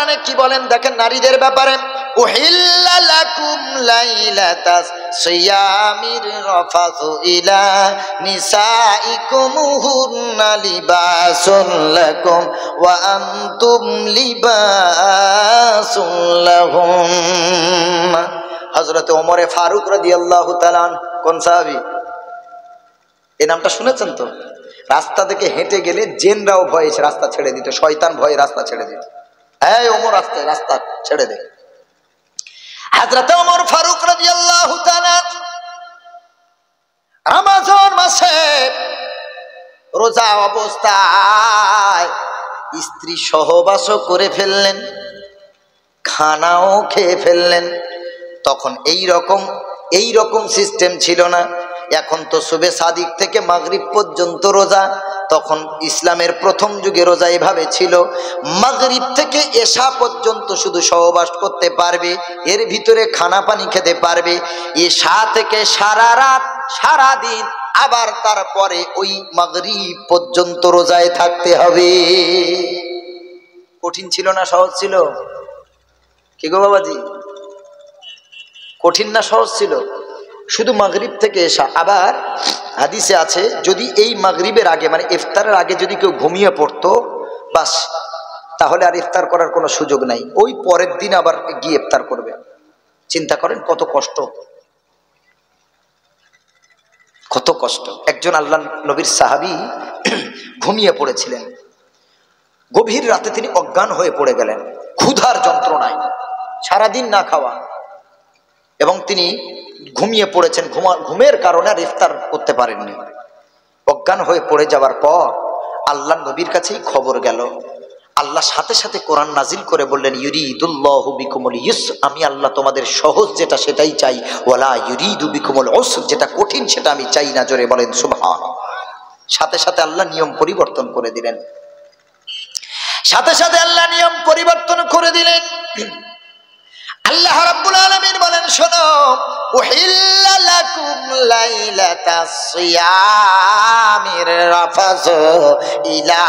কোরআনে কি বলেন দেখেন নারীদের ব্যাপারে, উহিল্লা লাকুম লাইলাতাস সিয়ামির রাফাসু ইলা নিসাইকুম হুন্না লিবাসুন লাকুম ওয়া আনতুম লিবাসুন লাহুম। হযরত ওমর ফারুক রাদিয়াল্লাহু তাআলা, কোন সাহাবী? এই নামটা শুনেছেন তো? রাস্তা থেকে হেঁটে গেলে জিনরাও ভয়ে রাস্তা ছেড়ে দিত, শয়তান ভয়ে রাস্তা ছেড়ে দিত। এই ওমর রাস্তা ছেড়ে দে। হযরত ওমর ফারুক রাদিয়াল্লাহু তাআলা রমজান মাসে রোজা অবস্থায় স্ত্রী সহবাসও করে ফেললেন, খানাও খেয়ে ফেললেন। তখন এই রকম সিস্টেম ছিল না। এখন তো সুবে সাদিক থেকে মাগরিব পর্যন্ত রোজা। তখন ইসলামের প্রথম যুগে রোজা এভাবে ছিল, মাগরিব থেকে এশা পর্যন্ত শুধু সহবাস করতে পারবে, এর ভিতরে খানা পানি খেতে পারবে। এশা থেকে সারা রাত সারা দিন, আবার তারপরে ওই মাগরিব পর্যন্ত রোজায় থাকতে হবে। কঠিন ছিল না সহজ ছিল? কি গো বাবাজি, কঠিন না সহজ ছিল? শুধু মাগরিব থেকে এশা। আবার হাদিসে আছে যদি এই মাগরিবের আগে মানে ইফতারের আগে যদি কেউ ঘুমিয়ে পড়তো, বাস তাহলে আর ইফতার করার কোনো সুযোগ নাই, ওই পরের দিন আবার গিয়ে ইফতার করবে। চিন্তা করেন কত কষ্ট, কত কষ্ট। একজন আল্লাহ নবীর সাহাবী ঘুমিয়ে পড়েছিলেন, গভীর রাতে তিনি অজ্ঞান হয়ে পড়ে গেলেন ক্ষুধার যন্ত্রণায়, সারাদিন না খাওয়া, এবং তিনি ঘুমিয়ে পড়েছেন। ঘুমের কারণে আর ইফতার করতে পারেননি। অজ্ঞান হয়ে পড়ে যাওয়ার পর আল্লাহ নবীর কাছেই খবর গেল। আল্লাহ সাথে সাথে কোরআন নাজিল করে বললেন, ইউরিদুল্লাহু বিকুমুল ইউসর, আমি আল্লাহ তোমাদের সহজ যেটা সেটাই চাই, ওয়ালা ইউরিদু বিকুমুল উসর, যেটা কঠিন সেটা আমি চাই না। জোরে বলেন সুবহানাল্লাহ। সাথে সাথে আল্লাহ নিয়ম পরিবর্তন করে দিলেন, সাথে সাথে আল্লাহ নিয়ম পরিবর্তন করে দিলেন। আল্লাহ রাব্বুল আলামিন বলেন, শোনো, উহিল্লা লাকুম লাইলাতাস সিয়ামির রাফাসু ইলা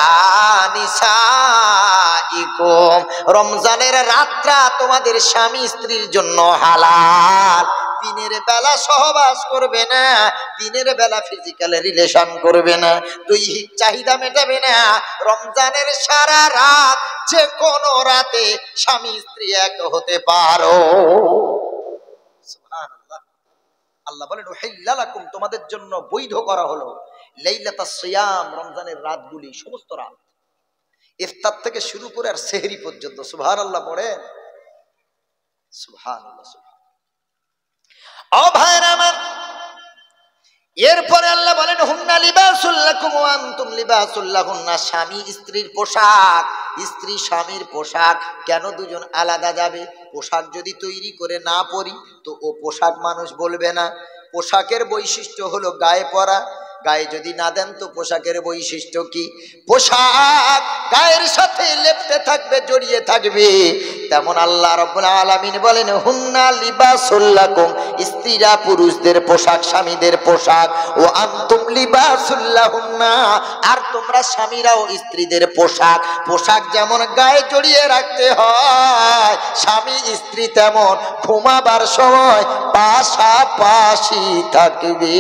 নিসাইকুম, রমজানের রাতটা তোমাদের স্বামী স্ত্রীর জন্য হালাল। দিনের বেলা সহবাস করবে না, দিনের বেলা ফিজিক্যাল রিলেশন করবে না, দৈহিক চাহিদা মেটাবে না। রমজানের সারা রাত যে কোনো রাতে স্বামী স্ত্রী এক হতে পারো। সুবহানাল্লাহ। আল্লাহ বলেন উহিল্লা লাকুম, তোমাদের জন্য বৈধ করা হলো লাইলাতাস সিয়াম, রমজানের রাতগুলি, সমস্ত রাত, ইফতার থেকে শুরু করে আর সেহরি পর্যন্ত। সুবহানাল্লাহ পড়েন, সুবহানাল্লাহ। ও ভাইরা আমার, এরপরে আল্লাহ বলেন হুন্না লিবাসুল লাকুম ওয়া আনতুম লিবাসুল লাহুন্না, স্বামী স্ত্রীর পোশাক, স্ত্রী স্বামীর পোশাক। কেন দুজন আলাদা যাবে? পোশাক যদি তৈরি করে না পরি তো ও পোশাক মানুষ বলবে না। পোশাকের বৈশিষ্ট্য হলো গায়ে পরা, গায়ে যদি না দেন তো পোশাকের বৈশিষ্ট্য কি? পোশাক গায়ের সাথে লেপ্টে থাকবে, জড়িয়ে থাকবে। তেমন আল্লাহ রাব্বুল আলামিন বলেন হুন্না লিবাসুল লাকুম, স্ত্রীরা পুরুষদের পোশাক, স্বামীদের পোশাক। ও আনতুম লিবাসুল লাহুন্না, আর তোমরা স্বামীরাও স্ত্রীদের পোশাক। পোশাক যেমন গায়ে জড়িয়ে রাখতে হয়, স্বামী স্ত্রী তেমন ঘুমাবার সময় পাশাপাশি থাকবে।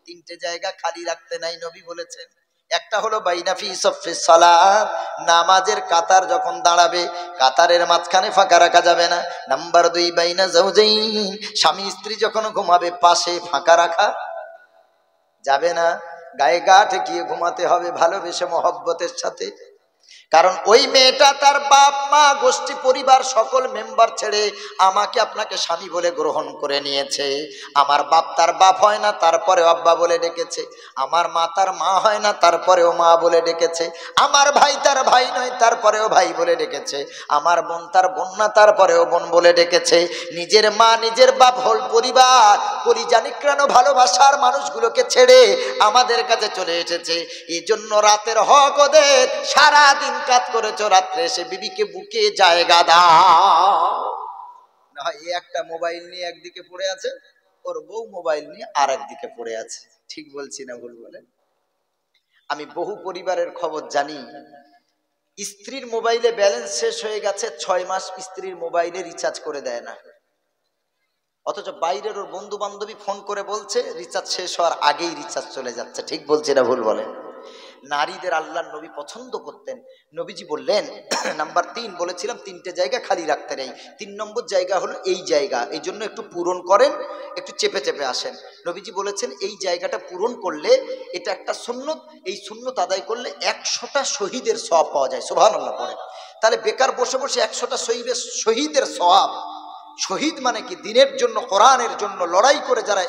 তিনটে জায়গা খালি রাখতে নাই, নবী বলেছেন। একটা হলো বাইনা ফি সাফফিস সালাত, নামাজের কাতার যখন দাঁড়াবে কাতারের মাঝখানে ফাঁকা রাখা যাবে না। নাম্বার 2 বাইনা যাওজাইন, স্বামী স্ত্রী যখন ঘুমাবে পাশে ফাঁকা রাখা যাবে না, গায়ে গা ঠেকিয়ে ঘুমাতে হবে ভালোবেসে মহব্বতের সাথে। কারণ ওই মেয়েটা তার বাপ মা গোষ্ঠী পরিবার সকল মেম্বার ছেড়ে আমাকে আপনাকে স্বামী বলে গ্রহণ করে নিয়েছে। আমার বাপ তার বাপ হয় না, তারপরেও আব্বা বলে ডেকেছে। আমার মা তার মা হয় না, তারপরেও মা বলে ডেকেছে। আমার ভাই তার ভাই নয়, তারপরেও ভাই বলে ডেকেছে। আমার বোন তার বোন না, তারপরেও বোন বলে ডেকেছে। নিজের মা নিজের বাপ হল পরিবার, পরিজানিক্রানো ভালোবাসার মানুষগুলোকে ছেড়ে আমাদের কাছে চলে এসেছে। এই জন্য রাতের হক ওদের, সারাদিন কাজ করেছো, রাত্রে এসে বিবিকে বুকে জায়গা দাও। না হয় এই একটা মোবাইল নিয়ে একদিকে পড়ে আছে, ওর বউ মোবাইল নিয়ে আর একদিকে পড়ে আছে। ঠিক বলছি না ভুল বলেন? আমি বহু পরিবারের খবর জানি, স্ত্রীর মোবাইলে ব্যালেন্স শেষ হয়ে গেছে, 6 মাস স্ত্রীর মোবাইলে রিচার্জ করে দেয় না, অথচ বাইরের ওর বন্ধু বান্ধবী ফোন করে বলছে রিচার্জ শেষ হওয়ার আগেই রিচার্জ চলে যাচ্ছে। ঠিক বলছে না ভুল বলেন? নারীদের আল্লাহর নবী পছন্দ করতেন। নবীজি বললেন নাম্বার 3 বলেছিলাম 3টে জায়গা খালি রাখতে নেই, 3 নম্বর জায়গা হলো এই জায়গা, এই জন্য একটু পূরণ করেন, একটু চেপে চেপে আসেন। নবীজি বলেছেন এই জায়গাটা পূরণ করলে এটা একটা সুন্নত, এই সুন্নত আদায় করলে 100টা শহীদের সওয়াব পাওয়া যায়। সুবহানাল্লাহ পড়ে। তাহলে বেকার বসে বসে 100টা শহীদের সওয়াব, শহীদ মানে কি? দিনের জন্য, কোরআনের জন্য লড়াই করে যারা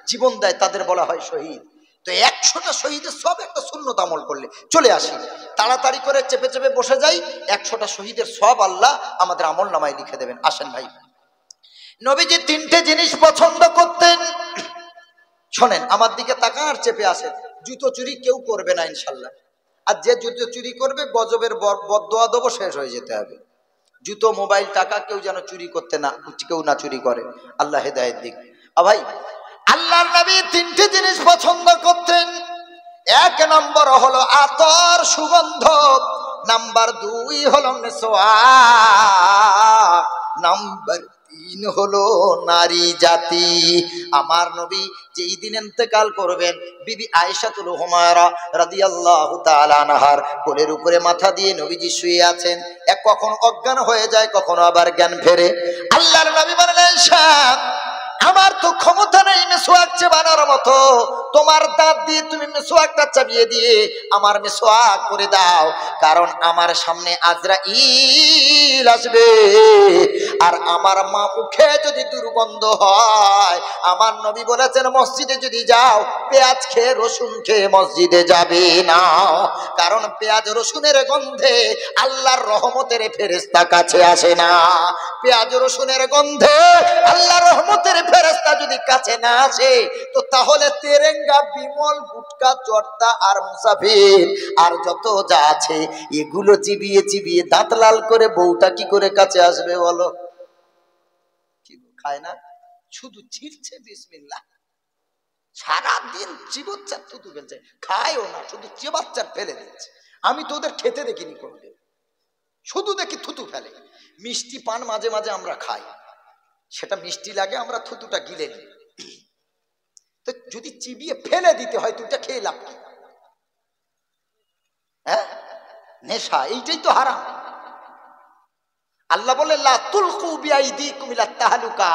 জীবন দেয় তাদের বলা হয় শহীদ। তো 100টা শহীদের সব একটা সুন্নত আমল করলে চলে আসি, তাড়াতাড়ি করে চেপে চেপে বসে যাই, 100টা শহীদের সব আল্লাহ আমাদের আমল নামায় লিখে দেবেন। আসেন ভাই, নবীজি 3টে জিনিস পছন্দ করতেন। শোনেন, আমার দিকে তাকান আর চেপে আসেন। জুতো চুরি কেউ করবে না ইনশাল্লাহ, আর যে জুতো চুরি করবে গজবের বদদোয়া দেবো, শেষ হয়ে যেতে হবে। জুতো, মোবাইল, টাকা কেউ যেন চুরি করতে না, কেউ না চুরি করে, আল্লাহ হেদায়েত দিক। ভাই, আল্লাহর নবী 3টে জিনিস পছন্দ করতেন। 1 নম্বর হলো আতর, সুগন্ধ। নাম্বার 2 হলো মিসওয়াক। নাম্বার 3 হলো নারী জাতি। আমার নবী যেই দিন ইন্তেকাল করবেন, বিবি আয়েশাতুল হুমায়রা রাদিয়াল্লাহু তাআলা আনহার কোলের উপরে মাথা দিয়ে নবীজি শুয়ে আছেন। কখনো অজ্ঞান হয়ে যায়, কখনো আবার জ্ঞান ফেরে। আল্লাহর নবী বলেন, আয়েশা, আমার তো ক্ষমতা নেই মিসওয়াক চাবানোর মতো, তোমার দাঁত দিয়ে তুমি মিসওয়াকটা চাবিয়ে দিয়ে আমার মিসওয়াক করে দাও, কারণ আমার সামনে আজরাইল আসবে, আর আমার মা মুখে যদি দুর্গন্ধ হয়, আমার নবী বলেছেন মসজিদে যদি যাও পেঁয়াজ খেয়ে রসুন খেয়ে মসজিদে যাবে না, কারণ পেঁয়াজ রসুনের গন্ধে আল্লাহর রহমতের ফেরেশতা কাছে আসে না। পেঁয়াজ রসুনের গন্ধে আল্লাহর রহমতের ফেরেশতা যদি কাছে না আসে, তো তাহলে তেরেঙ্গা, বিমল, গুটকা, জর্দা আর মুসাফির আর যত যা আছে এগুলো চিবিয়ে চিবিয়ে দাঁত লাল করে বউটা কি করে কাছে আসবে বলো? খায় না, শুধু ছিঁড়ছে বিসমিল্লাহ, সারাদিন চিবোচ্চার থুতু ফেলছে, খায়ও না, শুধু চিবাচ্চার ফেলে দিচ্ছে। আমি তো ওদের খেতে দেখিনি কোনোদিন, শুধু দেখি থুতু ফেলে। মিষ্টি পান মাঝে মাঝে আমরা খাই, সেটা মিষ্টি লাগে, আমরা থুতুটা গিলে নিই। তো যদি চিবিয়ে ফেলে দিতে হয় তুইটা খেয়ে লাভ কি? হ্যাঁ, নেশা, এইটাই তো হারাম। আল্লাহ বলে লা তুলকু বিআইদিকুম ইলা তাহলুকা,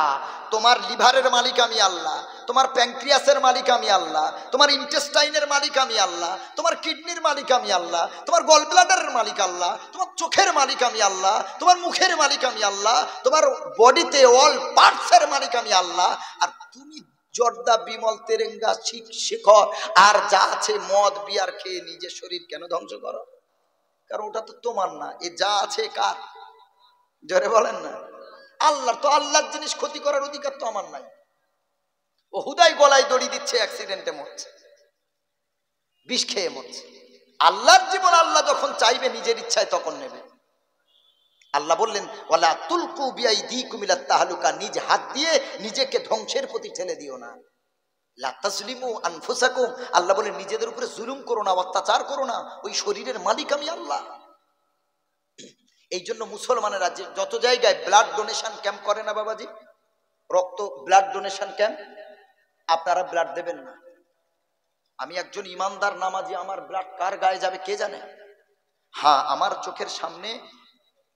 তোমার লিভারের মালিক আমি আল্লাহ, তোমার প্যানক্রিয়াসের মালিক আমি আল্লাহ, তোমার ইন্টেস্টাইনের মালিক আমি আল্লাহ, তোমার কিডনির মালিক আমি আল্লাহ, তোমার গল ব্লাডারের মালিক আল্লাহ, তোমার চোখের মালিক আমি আল্লাহ, তোমার মুখের মালিক আমি আল্লাহ, তোমার বডিতে অল পার্টসের মালিক আমি আল্লাহ। আর তুমি জর্দা, বিমল, তেরেঙ্গা, শিখর আর যা আছে মদ বিয়ার খেয়ে নিজের শরীর কেন ধ্বংস করো? কারণ ওটা তো তোমার না, এ যা আছে কার? জোরে বলেন না। আল্লাহর। তো আল্লাহর জিনিস ক্ষতি করার অধিকার তো আমার নাই। ও হুদাই গলায় দড়ি দিচ্ছে, অ্যাক্সিডেন্টে মরছে, বিষ খেয়ে মরছে। আল্লাহর জীবন আল্লাহ যখন চাইবে নিজের ইচ্ছায় তখন নেবে। আল্লাহ বললেন ওয়ালা তুলকু বিআইদিকুম ইলা তাহলুকা, নিজ হাত দিয়ে নিজেকে ধ্বংসের প্রতি ঠেলে দিও না। লা তাজলিমু আনফুসাকুম, আল্লাহ বলেন নিজেদের উপরে জুলুম করো না, অত্যাচার করো না, ওই শরীরের মালিক আমি আল্লাহ। এই জন্য মুসলমানেরা যে যত জায়গায় ব্লাড ডোনেশন ক্যাম্প করে না বাবাজি, রক্ত ব্লাড ডোনেশন ক্যাম্প, আপনারা ব্লাড দেবেন না। আমি একজন ইমানদার নামাজি, আমার ব্লাড কার গায়ে যাবে কে জানে? হ্যাঁ, আমার চোখের সামনে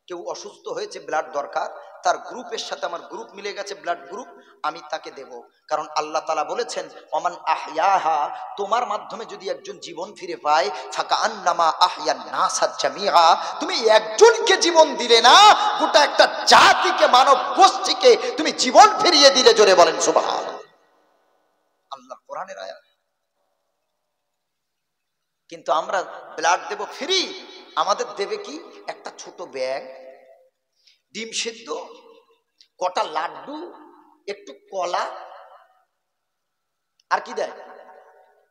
কেউ অসুস্থ হয়েছে, ব্লাড দরকার, তার গ্রুপের সাথে আমার গ্রুপ মিলে গেছে, ব্লাড গ্রুপ, আমি তাকে দেব। কারণ আল্লাহ তাআলা বলেছেন ওমান আহইয়াহা, তোমার মাধ্যমে যদি একজন জীবন ফিরে পায়, ফাকান্নামা আহইয়ান নাসা জামিআ, তুমি একজনকে জীবন দিলে না, গোটা একটা জাতিকে, মানব গোষ্ঠীকে তুমি জীবন ফিরিয়ে দিলে। জোরে বলেন সুবহানাল্লাহ। আল্লাহ কোরআনের আয়াত। কিন্তু আমরা ব্লাড দেব ফ্রি, আমাদের দেবে কি? একটা ছোট ব্যাগ, ডিম সেদ্ধ, কটা লাড্ডু, একটু কলা, আর কি দেয়?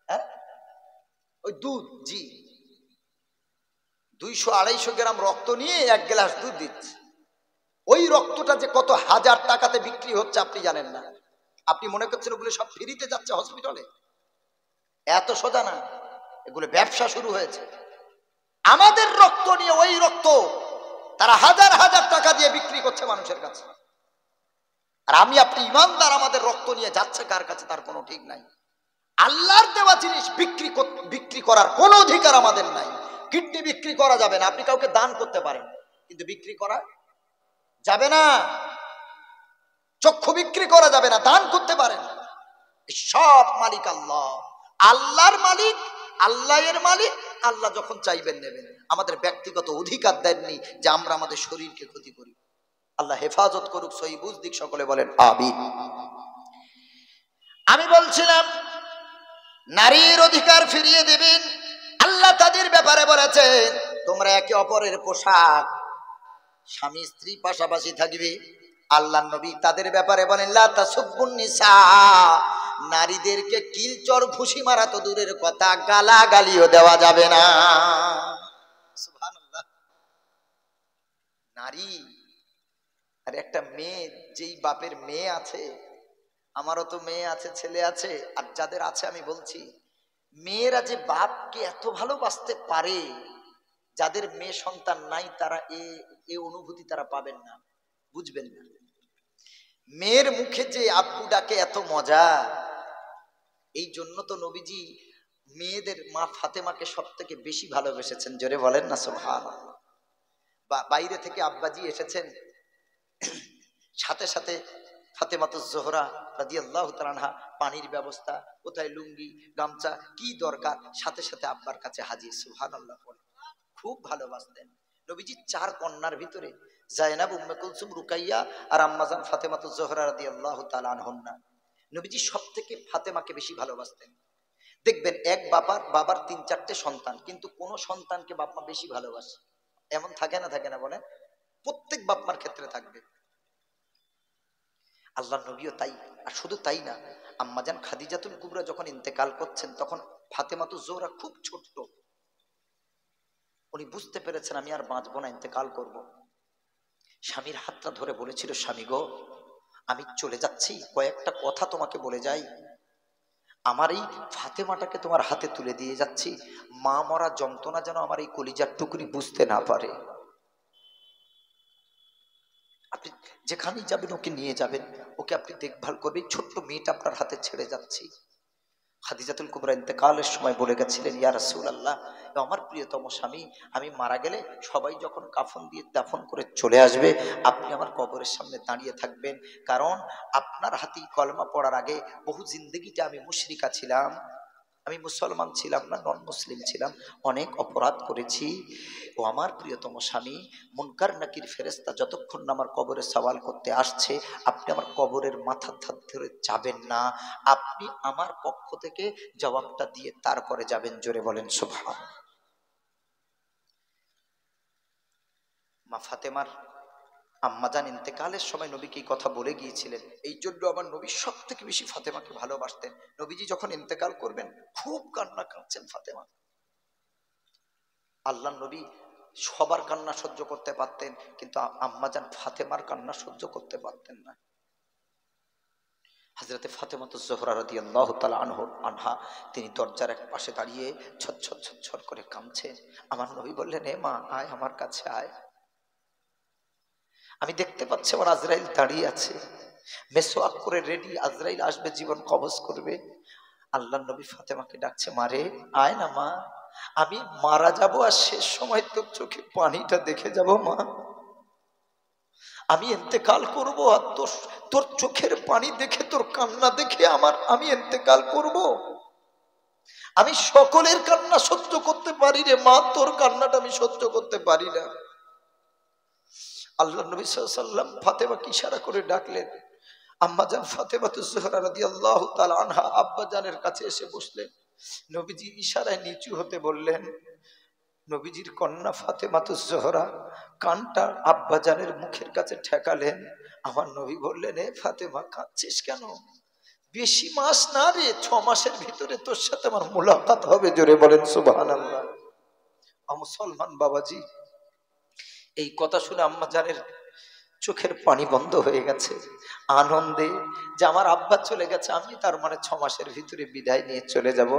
হ্যাঁ, ওই দুধ। জি, 200-250 গ্রাম রক্ত নিয়ে 1 গ্লাস দুধ দিচ্ছে। ওই রক্তটা যে কত হাজার টাকাতে বিক্রি হচ্ছে আপনি জানেন না। আপনি মনে করছেন ওগুলো সব ফ্রিতে যাচ্ছে হসপিটালে? এত সোজা না, এগুলো ব্যবসা শুরু হয়েছে। আমাদের রক্ত নিয়ে ওই রক্ত তারা হাজার হাজার টাকা দিয়ে বিক্রি করছে মানুষের কাছে। আর আমি আপনি ইমানদার, আমাদের রক্ত নিয়ে যাচ্ছে কার কাছে তার কোনো ঠিক নাই। আল্লাহর দেওয়া জিনিস বিক্রি করার কোনো অধিকার আমাদের নাই। কিডনি বিক্রি করা যাবে না, আপনি কাউকে দান করতে পারেন, কিন্তু বিক্রি করা যাবে না। চক্ষু বিক্রি করা যাবে না, দান করতে পারেন। সব মালিক আল্লাহ, আল্লাহর মালিক, আল্লাহের মালিক। আল্লাহ যখন চাইবেন নেবেন। আমাদের ব্যক্তিগত অধিকার দেননি যে আমরা আমাদের শরীরকে ক্ষতি করি। আল্লাহ হেফাজত করুক, সহি বুঝদিক, সকলে বলেন আমিন। আমি বলছিলাম নারীর অধিকার ফিরিয়ে দেবেন। আল্লাহ তাদের ব্যাপারে বলেছেন তোমরা একে অপরের পোশাক, স্বামী স্ত্রী পাশাপাশি থাকবে। আল্লাহ নবী তাদের ব্যাপারে বলেন লা তাসুব্বুন নিসা, নারীদেরকে কিলচর ঘুষি মারা তো দূরের কথা, গালাগালিও দেওয়া যাবে না। সুবহানাল্লাহ। নারী আর একটা মেয়ে, যেই বাপের মেয়ে আছে, আমারও তো মেয়ে আছে, ছেলে আছে, আর যাদের আছে আমি বলছি, মেয়েরা যে বাপকে এত ভালোবাসতে পারে, যাদের মেয়ে সন্তান নাই তারা এ অনুভূতি তারা পাবেন না, বুঝবেন না। মেয়ের মুখে যে আব্বু ডাকে এত মজা, এই জন্য তো নবীজি মেয়েদের মা ফাতেমাকে সব থেকে বেশি ভালোবেসেছেন। জোরে বলেন না সুবহানাল্লাহ। বাইরে থেকে আব্বাজি এসেছেন, সাথে সাথে ফাতেমাতুজ জোহরা রাদিয়াল্লাহু তাআলা আনহা পানির ব্যবস্থা, কোথায় লুঙ্গি গামছা কি দরকার, সাথে সাথে আব্বার কাছে হাজির। সুবহানাল্লাহ। খুব ভালোবাসতেন নবীজি। 4 কন্যার ভিতরে জায়নাব, উম্মে কুলসুম, রুকাইয়া আর আম্মাজান ফাতেমাতুজ জোহরা রাদিয়াল্লাহু তাআলা আনহুন্না। নবীজি সব থেকে ফাতেমাকে বেশি ভালোবাসতেন। দেখবেন এক বাবার 3-4টে সন্তান, কিন্তু কোন সন্তানকে বাপমা বেশি ভালোবাসে এমন থাকে না? থাকে না বলেন? প্রত্যেক বাপমার ক্ষেত্রে থাকবে। আল্লাহ নবীও তাই। আর শুধু তাই না, আম্মাজান খাদিজাতুল কুবরা যখন ইন্তেকাল করছেন তখন ফাতেমাতুজ জোহরা খুব ছোট্ট। উনি বুঝতে পেরেছেন আমি আর বাঁচবো না, ইন্তেকাল করব। স্বামীর হাতটা ধরে বলেছিল, স্বামী গো আমি চলে যাচ্ছি, কয়েকটা কথা তোমাকে বলে যাই। আমার এই ফাতেমাটাকে তোমার হাতে তুলে দিয়ে যাচ্ছি, মা মরা যন্ত্রণা যেন আমার এই কলিজার টুকরি বুঝতে না পারে। আপনি যেখানেই যাবেন ওকে নিয়ে যাবেন, ওকে আপনি দেখভাল করবেন, ছোট্ট মেয়েটা আপনার হাতে ছেড়ে যাচ্ছি। খাদিজাতুল কুবরা ইন্তেকালের সময় বলে গেছিলেন, ইয়া রাসূলুল্লাহ, আমার প্রিয়তম স্বামী, আমি মারা গেলে সবাই যখন কাফন দিয়ে দাফন করে চলে আসবে, আপনি আমার কবরের সামনে দাঁড়িয়ে থাকবেন। কারণ আপনার হাতেই কলমা পড়ার আগে বহু জিন্দগিতে আমি মুশরিকা ছিলাম, আমি মুসলমান ছিলাম না, নন মুসলিম ছিলাম, অনেক অপরাধ করেছি। ও আমার প্রিয়তম স্বামী, মুনকার নাকির ফেরেশতা যতক্ষণ না আমার কবরে সওয়াল করতে আসছে, আপনি আমার কবরের মাথার ধার ধরে যাবেন না, আপনি আমার পক্ষ থেকে জবাবটা দিয়ে তারপরে যাবেন। জোরে বলেন সুবহান। মা ফাতেমার আম্মাজান ইন্তেকালের সময় নবীকে এই কথা বলে গিয়েছিলেন। এই জন্য আমার নবী সব থেকে বেশি ফাতেমাকে ভালোবাসতেন। নবীজি যখন ইন্তেকাল করবেন খুব কান্না কাঁদছেন ফাতেমা। আল্লাহ নবী সবার কান্না সহ্য করতে পারতেন, কিন্তু আম্মাজান ফাতেমার কান্না সহ্য করতে পারতেন না। হযরতে ফাতেমাতুজ জোহরা রাদিয়াল্লাহু তাআলা আনহা তিনি দরজার এক পাশে দাঁড়িয়ে ছটছট ছটছট করে কাঁদছেন। আমার নবী বললেন, এ মা আয় আমার কাছে আয়। আমি দেখতে পাচ্ছি আমার আজরাইল দাঁড়িয়ে আছে, মেসওয়াক করে রেডি, আজরাইল আসবে জীবন কবজ করবে। আল্লাহ নবী ফাতেমাকে ডাকছে, মারে আয় না মা, আমি মারা যাব আর শেষ সময় তোর চোখে পানিটা দেখে যাব মা। আমি ইন্তেকাল করব আর তোর চোখের পানি দেখে, তোর কান্না দেখে আমি ইন্তেকাল করব। আমি সকলের কান্না সহ্য করতে পারি রে মা, তোর কান্নাটা আমি সহ্য করতে পারি না। আল্লাহ নবী সাল্লাল্লাহু আলাইহি ওয়াসাল্লাম ফাতেমাকে ইশারা করে ডাকলেন। আম্মাজান ফাতেমাতুজ জোহরা রাদিয়াল্লাহু তাআলা আনহা আব্বাজানের কাছে এসে বসলেন। নবীজি ইশারায় নিচু হতে বললেন। নবীজির কন্যা ফাতেমাতুজ জোহরা কানটা আব্বাজানের মুখের কাছে ঠেকালেন। আমার নবী বললেন, এ ফাতেমা কাঁদছিস কেন? বেশি মাস না রে, 6 মাসের ভিতরে তোর সাথে আমার মুলাকাত হবে। জোরে বলেন সুবহানাল্লাহ। মুসলমান বাবাজি, এই কথা শুনে আম্মাজানের চোখের পানি বন্ধ হয়ে গেছে আনন্দে যে আমার আব্বা চলে গেছে, আমি তার মানে 6 মাসের ভিতরে বিদায় নিয়ে চলে যাব।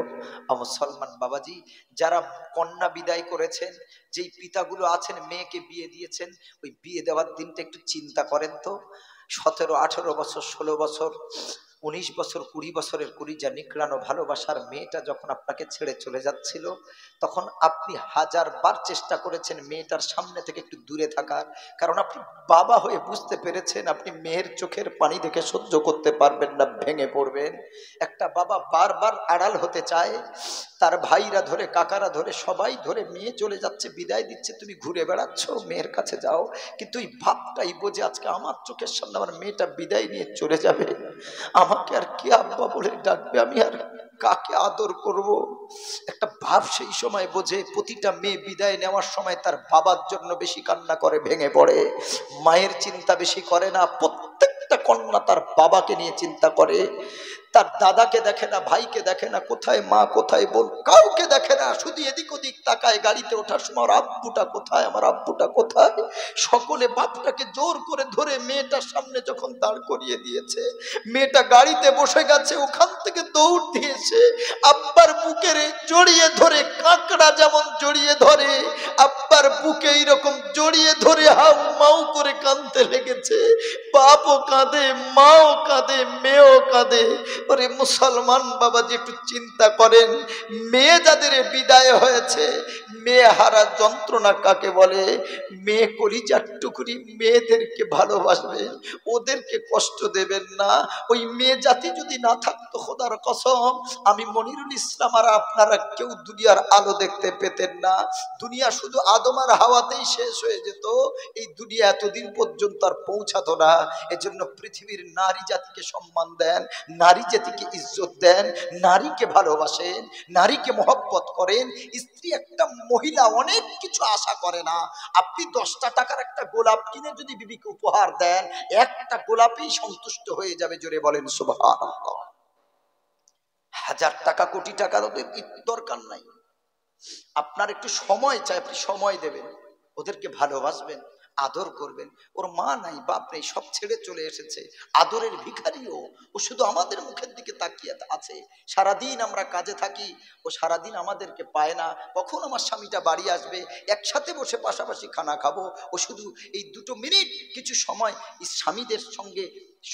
মুসলমান বাবাজি, যারা কন্যা বিদায় করেছেন, যেই পিতাগুলো আছেন মেয়েকে বিয়ে দিয়েছেন, ওই বিয়ে দেওয়ার দিনটা একটু চিন্তা করেন তো। 17, 18 বছর, 16 বছর, 19 বছর, 20 বছরের কুড়িজা নিকড়ানো ভালোবাসার মেয়েটা যখন আপনাকে ছেড়ে চলে যাচ্ছিল, তখন আপনি হাজারবার চেষ্টা করেছেন মেয়েটার সামনে থেকে একটু দূরে থাকার, কারণ আপনি বাবা হয়ে বুঝতে পেরেছেন আপনি মেয়ের চোখের পানি দেখে সহ্য করতে পারবেন না, ভেঙে পড়বেন। একটা বাবা বারবার আড়াল হতে চায়, তার ভাইরা ধরে, কাকারা ধরে, সবাই ধরে, মেয়ে চলে যাচ্ছে, বিদায় দিচ্ছে, তুমি ঘুরে বেড়াচ্ছ, মেয়ের কাছে যাও, কিন্তু এই ভাবটাই বোঝে আজকে আমার চোখের সামনে আমার মেয়েটা বিদায় নিয়ে চলে যাবে, আমাকে আর কে আব্বা বলে ডাকবে, আমি আর কাকে আদর করব। একটা ভাব সেই সময় বোঝে। প্রতিটা মেয়ে বিদায় নেওয়ার সময় তার বাবার জন্য বেশি কান্না করে, ভেঙে পড়ে, মায়ের চিন্তা বেশি করে না। প্রত্যেকটা কন্যা তার বাবাকে নিয়ে চিন্তা করে, তার দাদাকে দেখে না, ভাইকে দেখে না, কোথায় মা কোথায় বোন কাউকে দেখে না, শুধু এদিক ওদিক তাকায়। গাড়িতে ওঠার সময় আমার আব্বুটা কোথায়, আমার আব্বুটা কোথায়। সকলে বাপটাকে জোর করে ধরে মেয়েটার সামনে যখন দাঁড় করিয়ে দিয়েছে, মেয়েটা গাড়িতে বসে গেছে, ওখান থেকে দৌড় দিয়েছে, আব্বার বুকের জড়িয়ে ধরে, কাঁকড়া যেমন জড়িয়ে ধরে, আব্বার বুকে এইরকম জড়িয়ে ধরে হাউ মাউ করে কাঁদতে লেগেছে। বাপও কাঁদে, মাও কাঁদে, মেয়েও কাঁদে। ওরে মুসলমান বাবাজি, একটু চিন্তা করেন, মেয়ে যাদের বিদায় হয়েছে, মেয়ে হারা যন্ত্রণা কাকে বলে। মেয়ে কলিজার টুকরি, মেয়েদেরকে ভালোবাসবেন, ওদেরকে কষ্ট দেবেন না। ওই মেয়ে জাতি যদি না থাকতো, খোদার কসম আমি মনিরুল ইসলাম আর আপনারা কেউ দুনিয়ার আলো দেখতে পেতেন না। দুনিয়া শুধু আদম আর হাওয়াতেই শেষ হয়ে যেত, এই দুনিয়া এতদিন পর্যন্ত আর পৌঁছাতো না। এজন্য পৃথিবীর নারী জাতিকে সম্মান দেন, নারী জাতিকে ইজ্জত দেন, নারীকে ভালোবাসেন, নারীকে মহব্বত করেন। স্ত্রী একটা মহিলা অনেক কিছু আশা করে না। আপনি 10টা টাকার একটা গোলাপ কিনে যদি বিবিকে উপহার দেন, একটা গোলাপেই সন্তুষ্ট হয়ে যাবে। জোরে বলেন সুবহানাল্লাহ। 1000 টাকা, কোটি টাকার ওদের দরকার নাই। আপনার একটু সময় চাই, আপনি সময় দেবেন, ওদেরকে ভালোবাসবেন, আদর করবেন। ওর মা নাই, বাপ নেই, সব ছেড়ে চলে এসেছে, আদরের ভিখারিও। ও শুধু আমাদের মুখের দিকে তাকিয়ে আছে। সারাদিন আমরা কাজে থাকি, ও সারাদিন আমাদেরকে পায় না, কখন আমার স্বামীটা বাড়ি আসবে, একসাথে বসে পাশাপাশি খানা খাবো। ও শুধু এই 2 মিনিট কিছু সময় স্বামীদের সঙ্গে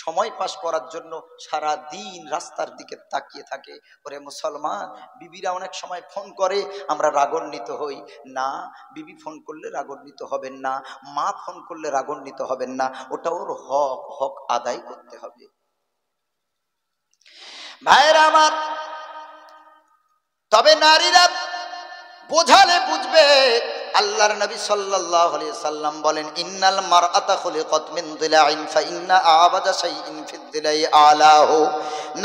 সময় পাস করার জন্য সারা দিন রাস্তার দিকে তাকিয়ে থাকে। ওরে মুসলমান, বিবিরা অনেক সময় ফোন করে, আমরা রাগান্বিত হই না। বিবি ফোন করলে রাগান্বিত হবেন না, মা ফোন করলে রাগান্বিত হবেন না, ওটা ওর হক, হক আদায় করতে হবে। ভাইরা আমার, তবে নারীরা বোঝালে বুঝবে। আল্লাহর নবী সাল্লাল্লাহু আলাইহি সাল্লাম বলেন, ইন্নাল মারআতা খুলিকাত মিন দিলাইন ফা ইন্না আবাদা শাইইন ফিদ দিলাই আলাহু।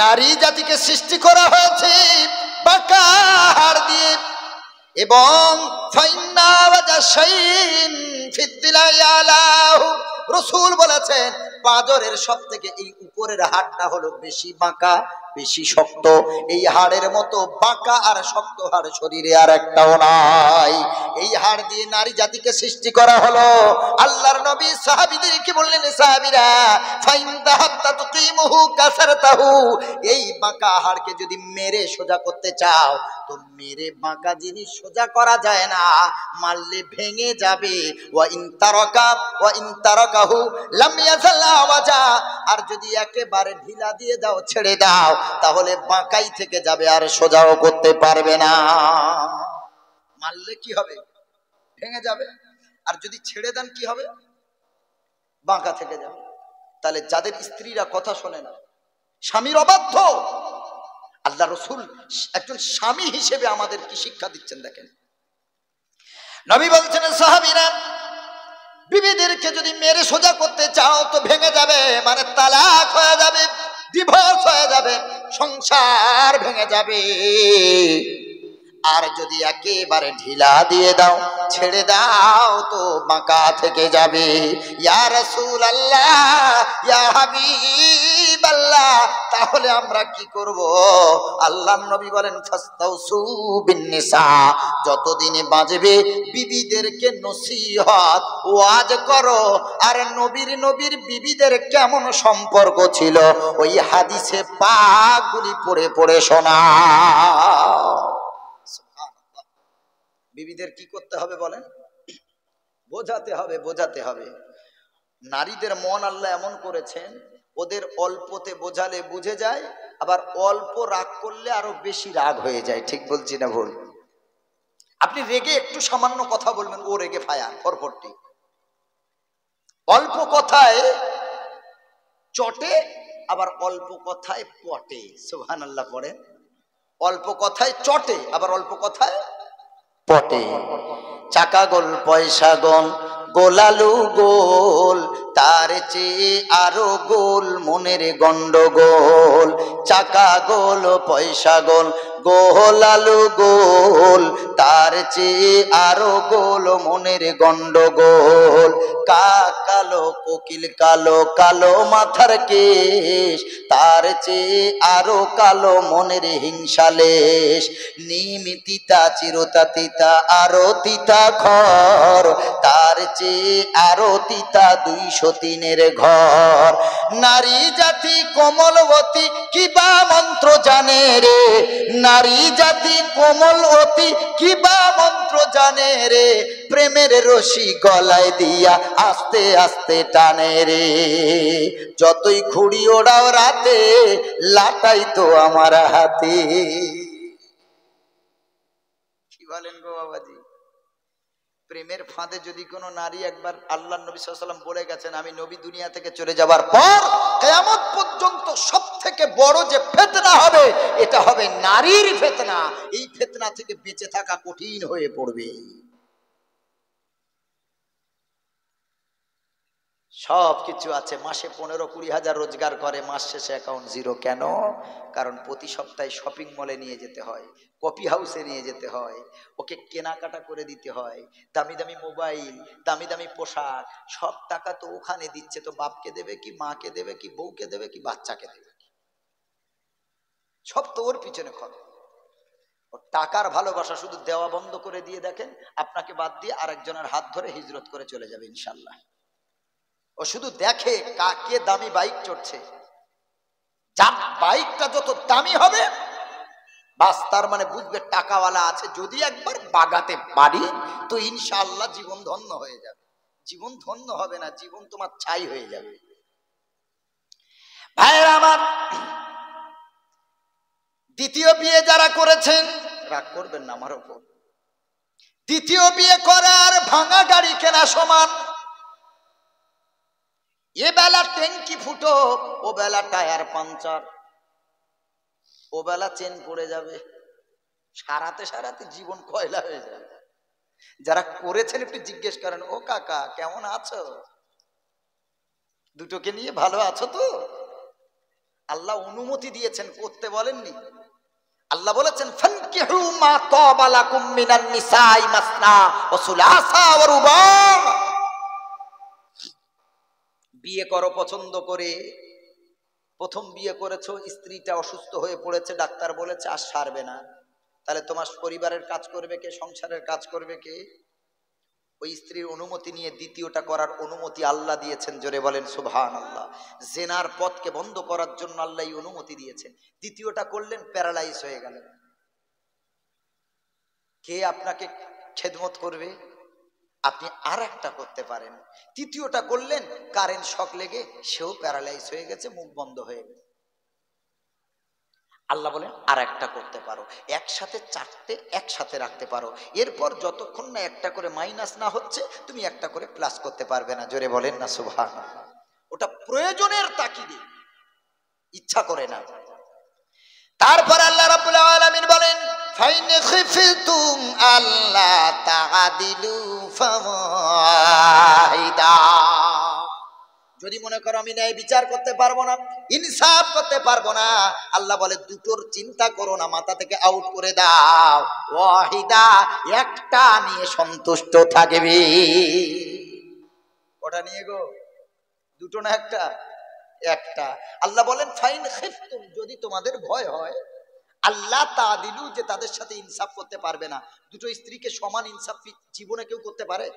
নারী জাতিকে সৃষ্টি করা হয়েছে বাঁকা হাড় দিয়ে, এবং ফা ইন্না আবাদা শাইইন ফিদ দিলাই আলাহু। রাসূল বলেছেন, পাঁজরের সব থেকে এই উপরের হাড়টা হলো বেশি বাঁকা, বেশি শক্ত। এই হাড়ের মতো বাঁকা আর শক্ত হাড় শরীরে আর একটাও নাই। এই হাড় দিয়ে নারী জাতিকে সৃষ্টি করা হলো। আল্লাহর নবী সাহাবীদেরকে বললেন, সাহাবীরা, ফাইন তাহাত্তা তুকিমুহু কাসারতাহু। এই বাঁকা হাড়কে যদি মেরে সোজা করতে চাও, তো মেরে বাঁকা জিনিস সোজা করা যায় না, মারলে ভেঙে যাবে। ওয়া ইন তারাকাহু লাম ইয়াজাল আওয়াজা। আর যদি একেবারে ঢিলা দিয়ে দাও, ছেড়ে দাও, তাহলে বাঁকাই থেকে যাবে, আর সোজাও করতে পারবে না। মারলে কি হবে? ভেঙে যাবে। আর যদি ছেড়ে দেন কি হবে? বাঁকা থেকে যাবে। তাহলে যাদের স্ত্রীরা কথা শোনে না, স্বামীর অবাধ্য, আল্লাহ রাসূল একজন স্বামী হিসেবে আমাদের কি শিক্ষা দিচ্ছেন দেখেন। নবী বলছেন, সাহাবীরা, বিবিদেরকে যদি মেরে সোজা করতে চাও তো ভেঙে যাবে, মানে তালাক হয়ে যাবে, ডিভোর্স হয়ে যাবে, সংসার ভেঙে যাবে। আর যদি একেবারে ঢিলা দিয়ে দাও, ছেড়ে দাও, তো বাঁকা থেকে যাবে। ইয়া রাসূলুল্লাহ, ইয়া হাবিব কাল্লা, তাহলে আমরা কি করব? আল্লাহর নবী বলেন ফাস্তাউসু বিন্নিসা, যতদিনে বাঁচবে বিবিদেরকে নসিহত ওয়াজ করো। আর নবীর বিবিদের কেমন সম্পর্ক ছিল ওই হাদিসে পাকগুলি পড়ে পড়ে শোনাও। বিবিদের কি করতে হবে বলেন? বোঝাতে হবে, বোঝাতে হবে। নারীদের মন আল্লাহ এমন করেছেন, ওদের অল্পতে বোঝালে বুঝে যায়, আবার অল্প রাগ করলে আরো বেশি রাগ হয়ে যায়। ঠিক বলছি না ভুল? আপনি রেগে একটু সামান্য কথা বলবেন, ও রেগে ফায়ার ফরফরটি। অল্প কথায় চটে, আবার অল্প কথায় পটে। সুবহানাল্লাহ পড়েন। অল্প কথায় চটে, আবার অল্প কথায় পটে। চাকা গোল পয়সা গোল, গোলালু গোল, তার চেয়ে আরো গোল মনের গন্ডগোল। চাকা গোল পয়সা গোল, গোলালু গোল, তার চেয়ে আরো গোল মনের গন্ডগোল। কাক কালো কোকিল কালো, কালো মাথার কেশ, তার চেয়ে আরো কালো মনের হিংসালেশ। নিম তিতা চিরতা তিতা, আরো তিতা খর, তার চেয়ে আরো তিতা 203 ঘর। নারী জাতি কোমলবতী কিবা মন্ত্র জানে রে, নারী জাতি কোমলবতী কিবা মন্ত্র জানে রে, প্রেমের রশি গলায় দিয়া আস্তে আস্তে টানে রে। যতই ঘুড়ি ওড়াও রাতে, লাটাই তো আমার হাতে। কি বলেন গো বাবাজি? প্রেমের ফাঁদে যদি কোনো নারী একবার, আল্লাহ নবী সাল্লাল্লাহু আলাইহি ওয়াসাল্লাম বলে গেছেন, আমি নবী দুনিয়া থেকে চলে যাবার পর কিয়ামত পর্যন্ত সব থেকে বড় যে ফিতনা হবে, এটা হবে নারীর ফিতনা। এই ফিতনা থেকে বেঁচে থাকা কঠিন হয়ে পড়বে। সব কিছু আছে, মাসে 15-20 হাজার রোজগার করে, মাস শেষে অ্যাকাউন্ট জিরো। কেন? কারণ প্রতি সপ্তাহে শপিং মলে নিয়ে যেতে হয়, কফি হাউসে নিয়ে যেতে হয়, ওকে কেনাকাটা করে দিতে হয়, দামি দামি মোবাইল, দামি দামি পোশাক, সব টাকা তো ওখানে দিচ্ছে। তো বাপকে দেবে কি, মাকে দেবে কি, বউকে দেবে কি, বাচ্চাকে দেবে কি? সব তো ওর পিছনে খরচ। ওর টাকার ভালোবাসা শুধু দেওয়া বন্ধ করে দিয়ে দেখেন, আপনাকে বাদ দিয়ে আরেকজনের হাত ধরে হিজরত করে চলে যাবে ইনশাল্লাহ। ও শুধু দেখে কে দামি বাইক চড়ছে, যার বাইকটা যত দামি হবে বাস, তার মানে বুঝবে টাকাওয়ালা আছে। যদি একবার বাগাতে পারি তো ইনশাআল্লাহ জীবন ধন্য হয়ে যাবে। জীবন ধন্য হবে না, জীবন তোমার ছাই হয়ে যাবে। ভাইরা আমার, দ্বিতীয় বিয়ে যারা করেছেন, রাগ করবেন না আমার উপর, দ্বিতীয় বিয়ে করার ভাঙা গাড়ি কেনা সমান। এ বেলা ট্যাঙ্কি ফুটো, ও বেলা টায়ার পাঞ্চার, ও বেলা চেন পড়ে যাবে, সারাতে সারাতে জীবন কয়লা হয়ে যাবে। যারা করেছেন একটু জিজ্ঞেস করেন, ও কাকা কেমন আছো, দুটোকে নিয়ে ভালো আছো তো? আল্লাহ অনুমতি দিয়েছেন, করতে বলেননি। আল্লাহ বলেছেন ফানকিহু মা তাবা লাকুম মিনান নিসাই মাসনা ওয়া সুলাসা ওয়া রুবা। বিয়ে করো পছন্দ করে। প্রথম বিয়ে করেছো, স্ত্রীটা অসুস্থ হয়ে পড়েছে, ডাক্তার বলেছে আর সারবে না, তাহলে তোমার পরিবারের কাজ করবে কে, সংসারের কাজ করবে কে? ওই স্ত্রীর অনুমতি নিয়ে দ্বিতীয়টা করার অনুমতি আল্লাহ দিয়েছেন। জোরে বলেন সুবহানাল্লাহ। জেনার পথকে বন্ধ করার জন্য আল্লাহ এই অনুমতি দিয়েছেন। দ্বিতীয়টা করলেন, প্যারালাইজ হয়ে গেলেন। কে আপনাকে খেদমত করবে? আপনি আর একটা করতে পারেন। তৃতীয়টা করলেন, কারেন্ট শক লেগে সেও প্যারালাইজ হয়ে গেছে, মুখ বন্ধ হয়ে গেছে। আল্লাহ বলেন আর একটা করতে পারো, একসাথে চারটে একসাথে রাখতে পারো। এরপর যতক্ষণ না একটা করে মাইনাস না হচ্ছে, তুমি একটা করে প্লাস করতে পারবে না। জোরে বলেন না সুবহানাল্লাহ। ওটা প্রয়োজনের তাকিদে, ইচ্ছা করে না। তারপর আল্লাহ রাব্বুল আলামিন বলেন ফাইন খিফতুম আল্লা তাআদিলু ফাওয়াহিদা। যদি মনে করো আমি ন্যায় বিচার করতে পারবো না, ইনসাফ করতে পারবো না, আল্লাহ বলে দুটোর চিন্তা করো না, মাথা থেকে আউট করে দাও। ওয়াহিদা, একটা নিয়ে সন্তুষ্ট থাকবে। ওটা নিয়ে গো, দুটো না একটা, একটা। আল্লাহ বলেন ফাইন খিফতুম, যদি তোমাদের ভয় হয়, আল্লাহ তাদিলু, যে তাদের সাথে ইনসাফ করতে পারবে না। দুটো স্ত্রীকে সমান ইনসাফ জীবনে কেউ করতে পারে?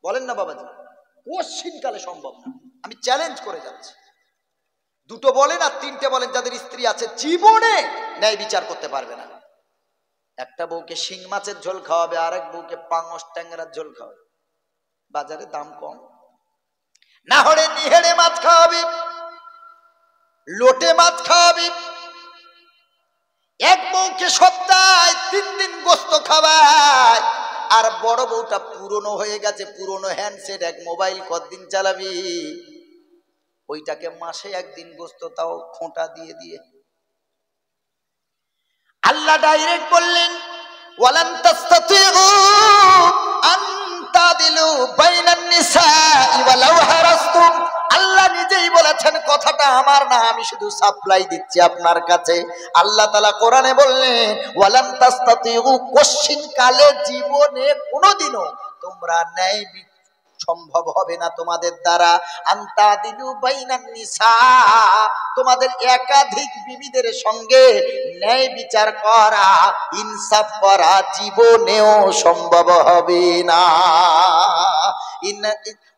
বলেন না বাবাজি, কোশ্চিনকালে সম্ভব না। আমি চ্যালেঞ্জ করে যাচ্ছি। দুটো বলেন আর তিনটে বলেন, যাদের স্ত্রী আছে জীবনে ন্যায় বিচার করতে পারবে না। একটা বউকে শিং মাছের ঝোল খাওয়াবে, আরেক বউকে পাঙস ট্যাংরার ঝোল খাওয়াবে, বাজারে দাম কম। না হলে নিহেড়ে মাছ খাওয়াবে, লোটে মাছ খাওয়াবে। এক বউকে সপ্তাহে 3 দিন গোস্ত খাওয়ায়, আর বড় বউটা পুরনো হয়ে গেছে, পুরনো হ্যান্ডসেট, এক মোবাইল কতদিন চালাবি, ওইটাকে মাসে 1 দিন গোস্ত, তাও খোঁটা দিয়ে দিয়ে। আল্লাহ ডাইরেক্ট বললেন ওয়ালান তাসতাতিউ আন তাদিলু বাইনান নিসাই ওয়ালাউ হারাসতুম। আল্লাহ নিজেই বলেছেন, কথাটা আমার না, আমি শুধু সাপ্লাই দিচ্ছি আপনার কাছে। আল্লাহ তাআলা কোরআনে বললেন ওয়ালান তাসতাতিউ, কোশ্চিন কালে জীবনে কোনোদিনও তোমরা ন্যায় সম্ভব হবে না তোমাদের দ্বারা। আনতা দিলু বাইনান নিসা, তোমাদের একাধিক বিবিদের সঙ্গে ন্যায় বিচার করা, ইনসাফ করা জীবনেও সম্ভব হবে না।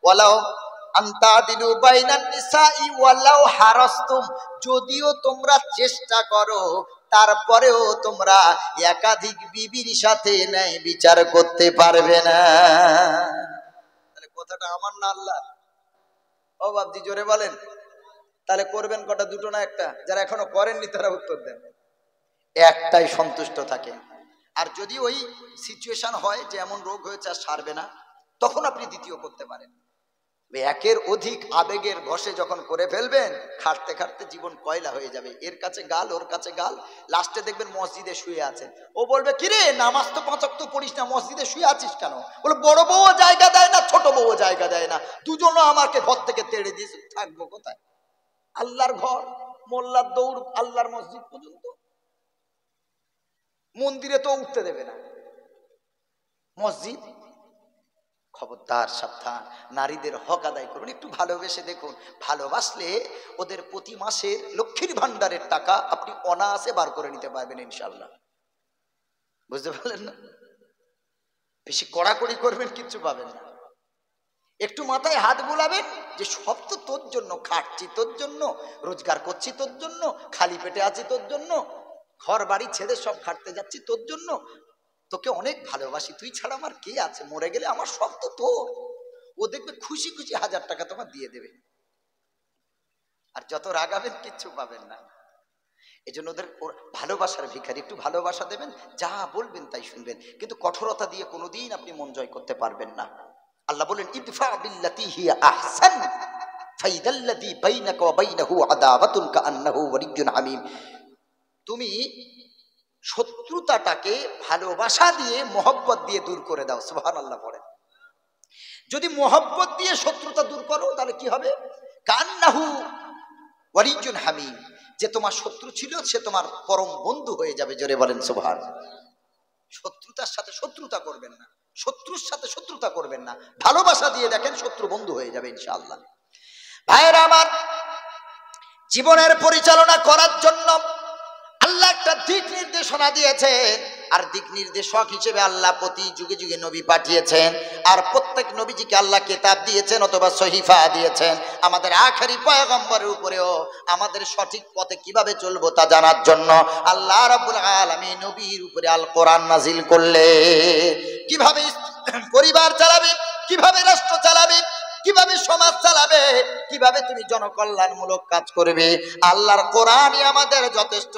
ওয়ালাউ আনতা দিলু বাইনান নিসাই ওয়ালাউ হারাসতুম, যদিও তোমরা চেষ্টা করো, তারপরেও তোমরা একাধিক বিবির সাথে ন্যায় বিচার করতে পারবে না। কথাটা আমার না আল্লাহ? ও বাবজি জোরে বলেন। তাহলে করবেন কটা? দুটো না একটা? যারা এখনো করেননি তারা উত্তর দেন। একটাই সন্তুষ্ট থাকে। আর যদি ওই সিচুয়েশন হয় যে এমন রোগ হয়েছে আর সারবে না, তখন আপনি দ্বিতীয় করতে পারেন। একের অধিক আবেগের বশে যখন করে ফেলবেন, খাটতে খাটতে জীবন কয়লা হয়ে যাবে। এর কাছে গাল, ওর কাছে গাল, লাস্টে দেখবেন মসজিদে শুয়ে আছেন। ও বলবে কিরে নামাজ তো 5 ওয়াক্ত পড়িস না, মসজিদে শুয়ে আছিস কেন? বলে বড় বউও জায়গা দেয় না, ছোট বউও জায়গা দেয় না, দুজনও আমাকে ঘর থেকে তেড়ে দিয়েছে, থাকবো কোথায়? আল্লাহর ঘর, মোল্লার দৌড় আল্লাহর মসজিদ পর্যন্ত, মন্দিরে তো উঠতে দেবে না, মসজিদ। খবরদার, সাবধান, নারীদের হক আদায় করুন, একটু ভালোবেসে দেখুন। ভালোবাসলে ওদের প্রতি মাসের লক্ষ্মীর ভান্ডারের টাকা আপনি অনায়াসে বার করে নিতে পারবেন ইনশাল্লাহ। বুঝতে পারলেন না? বেশি কড়াকড়ি করবেন, কিচ্ছু পাবেন না। একটু মাথায় হাত বুলাবেন যে সব তো তোর জন্য, খাটছি তোর জন্য, রোজগার করছি তোর জন্য, খালি পেটে আছি তোর জন্য, ঘর বাড়ি ছেড়ে সব খাটতে যাচ্ছি তোর জন্য, তোকে অনেক ভালোবাসি, তুই ছাড়া আমার কে আছে, মরে গেলে আমার সব তো তোর। ও দেখবে খুশি খুশি 1000 টাকা তোমার দিয়ে দেবে। আর যত রাগাবেন কিচ্ছু পাবেন না। এই জন্য ওদের ভালোবাসার ভিখারি, একটু ভালোবাসা দেবেন, যা বলবেন তাই শুনবেন, কিন্তু কঠোরতা দিয়ে কোনোদিন আপনি মন জয় করতে পারবেন না। আল্লাহ বলেন ইদফা বিল্লাতি হিয়া আহসান ফাইদাল্লাযী বাইনাকা ওয়া বাইনাহু আদাওয়াতুন কাআন্নাহু ওয়ালিয়্যুন হামীম। তুমি শত্রুতাটাকে ভালোবাসা দিয়ে, মহব্বত দিয়ে দূর করে দাও। সুবহানাল্লাহ পড়েন। যদি মহব্বত দিয়ে শত্রুতা দূর করো, তাহলে কি হবে? কান্নাহু ওয়ালিয়্যুন হামীম, যে তোমার শত্রু ছিল সে তোমার পরম বন্ধু হয়ে যাবে। জোরে বলেন সুবহানাল্লাহ। শত্রুতার সাথে শত্রুতা করবেন না, শত্রুর সাথে শত্রুতা করবেন না, ভালোবাসা দিয়ে দেখেন শত্রু বন্ধু হয়ে যাবে ইনশাআল্লাহ। ভাইয়েরা আমার, জীবনের পরিচালনা করার জন্য আল্লাহ একটা দিক নির্দেশনা দিয়েছেন, আর দিক নির্দেশক হিসেবে আল্লাহ প্রতি যুগে যুগে নবী পাঠিয়েছেন, আর প্রত্যেক নবীজিকে আল্লাহ কিতাব দিয়েছেন অথবা সহিফা দিয়েছেন। আমাদের আখেরি পয়গম্বরের উপরেও আমাদের সঠিক পথে কিভাবে চলবো তা জানার জন্য আল্লাহ রাব্বুল আলামিন নবীর উপরে আল কোরআন নাজিল করলেন। কিভাবে পরিবার চালাবে, কিভাবে রাষ্ট্র চালাবে, কিভাবে সমাজ চালাবে, কিভাবে তুমি জনকল্যাণমূলক কাজ করবে, আল্লাহর কোরআনই আমাদের যথেষ্ট।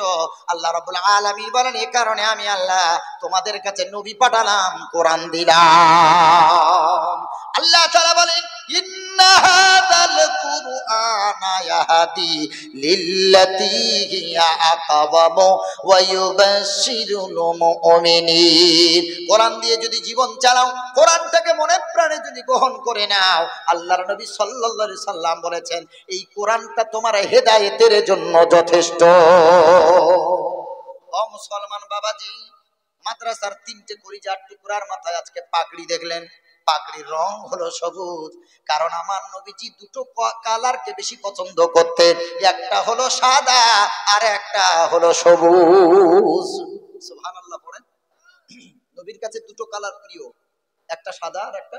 আল্লাহ রাব্বুল আলামিন বলেন, এ কারণে আমি আল্লাহ তোমাদের কাছে নবী পাঠালাম, কোরআন দিলাম। আল্লাহ তাআলা বলেন ইন্না হাযাল কুরআনা ইয়াহদি লিল্লাতী হিয়া আকওয়াম ওয়া ইউবাশশিরুল মুমিনিন। কোরআন দিয়ে যদি জীবন চালাও, কোরআনটাকে মনে প্রাণে যদি গ্রহণ করে নাও, আল্লাহর নবী সাল্লাল্লাহু আলাইহি সাল্লাম বলেছেন এই কোরআনটা তোমার হেদায়েতের জন্য যথেষ্ট। ও মুসলমান বাবাজি, মাদ্রাসার 3টে কলিজার টুকরার মাথায় আজকে পাগড়ি দেখলেন, পাগড়ির রং হলো সবুজ, কারণ আমার নবীজি দুটো কালারকে বেশি পছন্দ করতেন, একটা হলো সাদা আর একটা হলো সবুজ। সুবহানাল্লাহ পড়েন। নবীর কাছে দুটো কালার প্রিয়, একটা সাদা আর একটা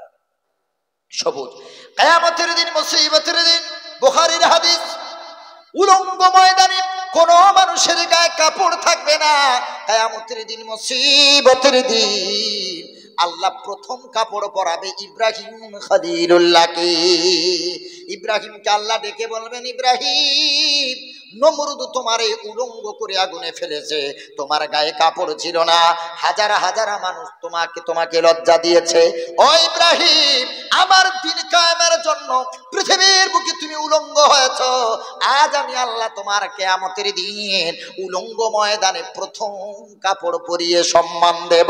সবুজ। কিয়ামতের দিন, মুসিবতের দিন, বুখারীর হাদিস, উলঙ্গ ময়দানে কোন মানুষের গায়ে কাপড় থাকবে না। কিয়ামতের দিন, মুসিবতের দিন, আল্লাহ প্রথম কাপড় পরাবে ইব্রাহিম খলিলুল্লাহকে। ইব্রাহিমকে আল্লাহ ডেকে বলবেন, ইব্রাহিম, নমরুদ তোমারে উলঙ্গ করে আগুনে ফেলেছে, তোমার গায়ে কাপড় ছিল না, হাজার হাজার মানুষ তোমাকে লজ্জা দিয়েছে। ও ইব্রাহিম, আমার দিন কায়েমের জন্য পৃথিবীর বুকে তুমি উলঙ্গ হয়েছ, আজ আমি আল্লাহ তোমার কিয়ামতের দিন উলঙ্গ ময়দানে প্রথম কাপড় পরিয়ে সম্মান দেব।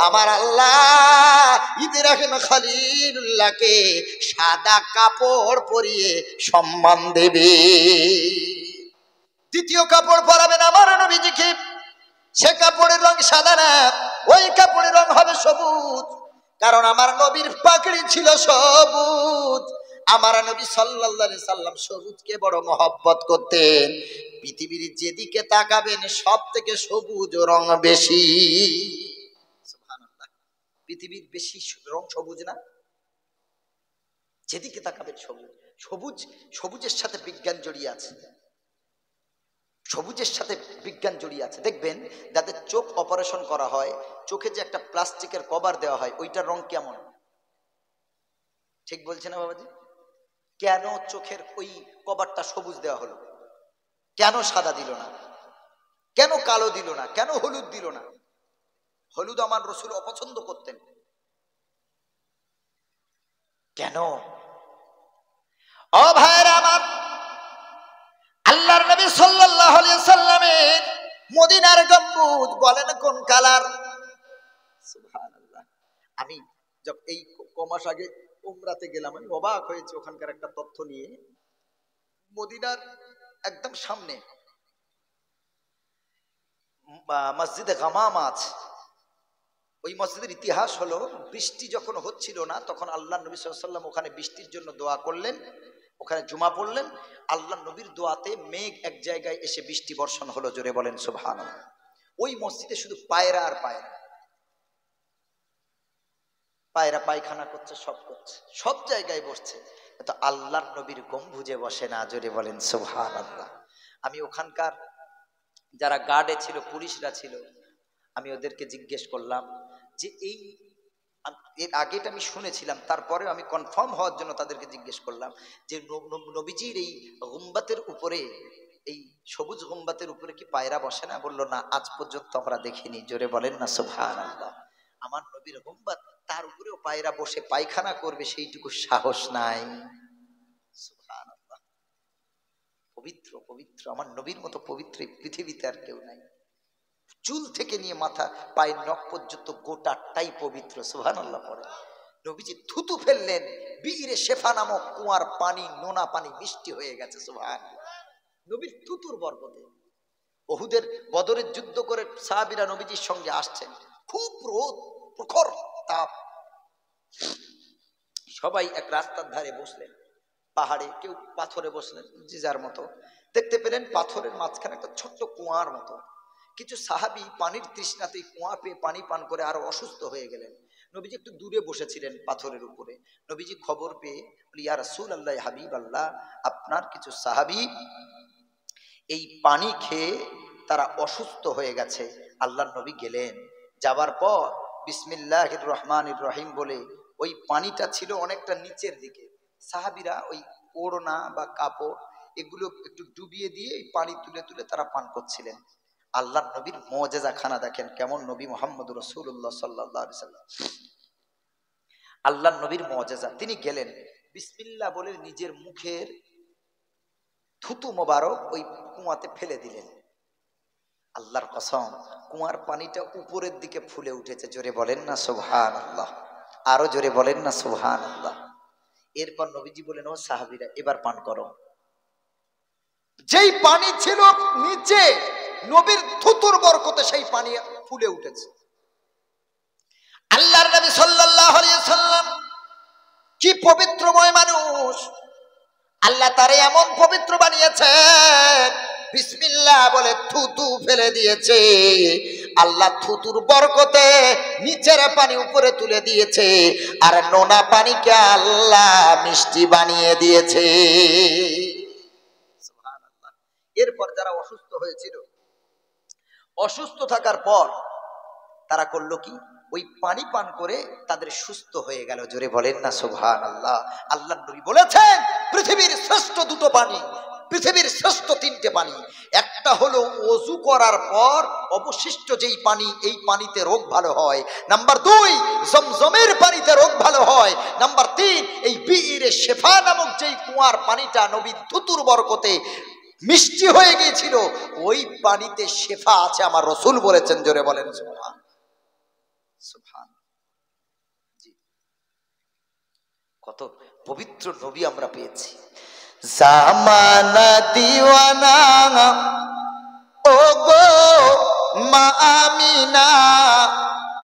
আমার আল্লাহ ইব্রাহিম খলিলুল্লাহকে সাদা কাপড় পরিয়ে সম্মান দেবে। দ্বিতীয় কাপড় পরাবেন আমার নবীজিকে, সে কাপড়ের রং সাদা না, ওই কাপড়ের রং হবে সবুজ, কারণ আমার নবীর পাগড়ি ছিল সবুজ। আমার নবী সাল্লাল্লাহু আলাইহি সাল্লাম সবুজকে বড় মহব্বত করতেন। পৃথিবীর যেদিকে তাকাবেন সব থেকে সবুজ রং বেশি। সুবহানাল্লাহ, পৃথিবীর বেশি রং সবুজ না? যেদিকে তাকাবেন সবুজ। সবুজ, সবুজের সাথে বিজ্ঞান জড়িয়ে আছে, সবুজের সাথে বিজ্ঞান জড়িয়ে আছে। দেখবেন যাদের চোখ অপারেশন করা হয়, চোখে যে একটা প্লাস্টিকের কভার দেওয়া হয়, ওইটার রং কেমন? ঠিক বলছে না বাবাজি? কেন চোখের ওই কভারটা সবুজ দেওয়া হলো? কেন সাদা দিল না? কেন কালো দিল না? কেন হলুদ দিল না? হলুদ আমার রাসূল অপছন্দ করতেন, কেন? ও ভাইরা আমার, আল্লাহর নবী সাল্লাল্লাহু আলাইহি সাল্লামের মদিনার গম্বুজ বলেন কোন কালার? সুবহানাল্লাহ। আমি যখন এই কমাস আগে উমরাতে গেলাম, আমি অবাক হয়েছি ওখানকার একটা তথ্য নিয়ে। মদিনার একদম সামনে মসজিদে গামামা আছে। ওই মসজিদের ইতিহাস হলো, বৃষ্টি যখন হচ্ছিল না তখন আল্লাহ নবী সাল্লাল্লাহু আলাইহি সাল্লাম ওখানে বৃষ্টির জন্য দোয়া করলেন, ওখানে জুমা পড়লেন, আল্লাহ নবীর দোয়াতে মেঘ এক জায়গায় এসে বৃষ্টি বর্ষণ হলো। জোরে বলেন সুবহানাল্লাহ। ওই মসজিদে শুধু পায়রা আর পায়রা, পায়রা পায়খানা করছে, সব করছে, সব জায়গায় বসছে, তো আল্লাহর নবীর গম্বুজে বসে না। জোরে বলেন সুবহানাল্লাহ। আমি ওখানকার যারা গার্ডে ছিল, পুলিশরা ছিল, আমি ওদেরকে জিজ্ঞেস করলাম যে এই, এর আগেটা আমি শুনেছিলাম, তারপরেও আমি কনফার্ম হওয়ার জন্য তাদেরকে জিজ্ঞেস করলাম যে নবীজির এই গুম্বাতের উপরে, এই সবুজ গুম্বাতের উপরে কি পায়রা বসে না? বললো না, আজ পর্যন্ত আমরা দেখিনি। জোরে বলেন না সুবহানাল্লাহ। আমার নবীর গুম্বাত, তার উপরেও পায়রা বসে পায়খানা করবে সেইটুকু সাহস নাই। সুবহানাল্লাহ। পবিত্র, পবিত্র, আমার নবীর মতো পবিত্র পৃথিবীতে আর কেউ নাই। চুল থেকে নিয়ে মাথা পায়ের নখ পর্যন্ত গোটাটাই পবিত্র। সুবহানাল্লাহ পড়ে। নবীজি থুতু ফেললেন, বীরে শেফা নামক কুয়ার পানি, নোনা পানি মিষ্টি হয়ে গেছে। সুবহানাল্লাহ, নবীর থুতুর বরকতে। ওহুদের, বদরের যুদ্ধ করে সাহাবীরা নবীজির সঙ্গে আসছেন, খুব রোদ, প্রখর তাপ, সবাই এক রাস্তার ধারে বসলেন, পাহাড়ে, কেউ পাথরে বসলেন, যে যার মতো। দেখতে পেলেন পাথরের মাঝখানে একটা ছোট্ট কুয়ার মতো। কিছু সাহাবী পানির তৃষ্ণাতে কুয়া পেয়ে পানি পান করে আরো অসুস্থ হয়ে গেলেন। নবীজি একটু দূরে বসেছিলেন পাথরের উপরে। নবীজি খবর পেয়ে বলি, ইয়া রাসূলুল্লাহ, হাবিব আল্লাহ, আপনার কিছু সাহাবী এই পানি খেয়ে তারা অসুস্থ হয়ে গেছে। আল্লাহর নবী গেলেন, যাবার পর বিসমিল্লাহির রহমানির রহিম বলে ওই পানিটা ছিল অনেকটা নিচের দিকে। সাহাবীরা ওই ওড়না বা কাপড় এগুলো একটু ডুবিয়ে দিয়ে এই পানি তুলে তুলে তারা পান করছিলেন। আল্লাহর নবীর মুআজিজা খানা দেখেন, কেমন নবী মুহাম্মদ রাসূলুল্লাহ সাল্লাল্লাহু আলাইহি সাল্লাম। আল্লাহর নবীর মুআজিজা, তিনি গেলেন, বিসমিল্লাহ বলে নিজের মুখের থুতু মোবারক ওই কুয়াতে ফেলে দিলেন। আল্লাহর কসম, কুয়ার পানিটা উপরের দিকে ফুলে উঠেছে। জোরে বলেন না সুবহানাল্লাহ, আরো জোরে বলেন না সুবহানাল্লাহ। এরপর নবীজি বলেন, ও সাহাবীরা, এবার পান করো। যেই পানি ছিল নিচে, নবীর থুতুর বরকতে সেই পানি ফুলে উঠেছে। আল্লাহর নবী সাল্লাল্লাহু আলাইহি সাল্লাম কি পবিত্রময় মানুষ, আল্লাহ তারে এমন পবিত্র বানিয়েছেন, বিসমিল্লাহ বলে থুতু ফেলে দিয়েছে, আল্লাহ থুতুর বরকতে নিচের পানি উপরে তুলে দিয়েছে, আর নোনা পানিকে আল্লাহ মিষ্টি বানিয়ে দিয়েছে। সুবহানাল্লাহ। এরপর যারা অসুস্থ হয়েছিল, অসুস্থ থাকার পর তারা করলো কি, ওই পানি পান করে তাদের সুস্থ হয়ে গেল। জোরে বলেন না সুবহানাল্লাহ। আল্লাহর নবী বলেছেন পৃথিবীর শ্রেষ্ঠ দুটো পানি, পৃথিবীর শ্রেষ্ঠ তিনটে পানি, একটা হলো ওযু করার পর অবশিষ্ট যেই পানি, এই পানিতে রোগ ভালো হয়। নাম্বার 2, জমজমের পানিতে রোগ ভালো হয়। নাম্বার 3, এই বিইরে শেফা নামক যেই কুয়ার পানিটা নবীর থুতুর বরকতে মিষ্টি হয়ে গিয়েছিল, ওই পানিতে শেফা আছে, আমার রাসূল বলেছেন। জোরে বলেন সুবহান সুবহান। জি, কত পবিত্র নবী আমরা পেয়েছি। জামানা দিওয়ানা ও গো মা আমিনা,